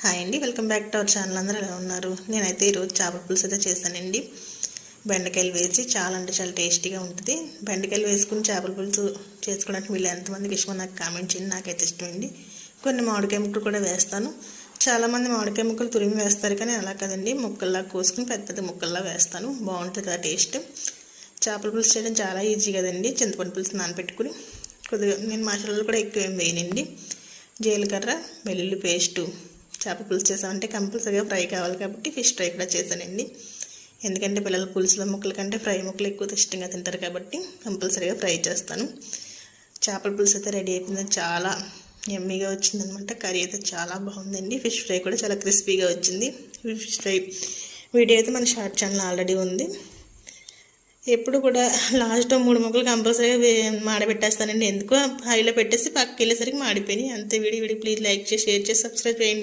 Hi అండి, welcome back to our channel. అందరూ ఎలా ఉన్నారు? నేనైతే ఈరోజు చేపల పులుసు అయితే చేశానండి. బెండకాయలు వేసి చాలా అంటే చాలా టేస్టీగా ఉంటుంది. బెండకాయలు వేసుకుని చేపల పులుసు చేసుకోవడానికి వీళ్ళు ఎంతమందికి ఇష్టమో నాకు కామెంట్ చేయండి. నాకైతే ఇష్టమండి. కొన్ని మామిడికాయ ముక్కలు కూడా వేస్తాను. చాలామంది మామిడికాయ ముక్కలు తురిమి వేస్తారు, కానీ అలా కదండి, ముక్కల్లా కోసుకుని పెద్ద పెద్ద ముక్కల్లా వేస్తాను. బాగుంటుంది కదా టేస్ట్. చేపల పులుసు చేయడం చాలా ఈజీ కదండి. చింతపండు పులుసు నానబెట్టుకుని కొద్దిగా నేను మసాలాలు కూడా ఎక్కువ ఏం వేయనండి. జీలకర్ర, వెల్లుల్లి పేస్టు. చేపల పులుసు చేసామంటే కంపల్సరీగా ఫ్రై కావాలి కాబట్టి ఫిష్ ఫ్రై కూడా చేశానండి. ఎందుకంటే పిల్లలు పులుసుల ముక్కల కంటే ఫ్రై ముక్కలు ఎక్కువ ఇష్టంగా తింటారు కాబట్టి కంపల్సరీగా ఫ్రై చేస్తాను. చేపల పులుసు అయితే రెడీ అయిపోయింది. చాలా ఎమ్మీగా వచ్చిందనమాట. కర్రీ అయితే చాలా బాగుందండి. ఫిష్ ఫ్రై కూడా చాలా క్రిస్పీగా వచ్చింది. ఫిష్ ఫ్రై వీడియో అయితే మన షార్ట్ ఛానల్ ఆల్రెడీ ఉంది. ఎప్పుడు కూడా లాస్ట్ 3 ముక్కలు కంపల్సరీగా మాడబెట్టేస్తానండి. ఎందుకో హైలో పెట్టేసి పక్కకి వెళ్ళేసరికి మాడిపోయినాయి. అంతే. వీడియో ప్లీజ్ లైక్ చేసి, షేర్ చేసి, సబ్స్క్రైబ్ చేయండి.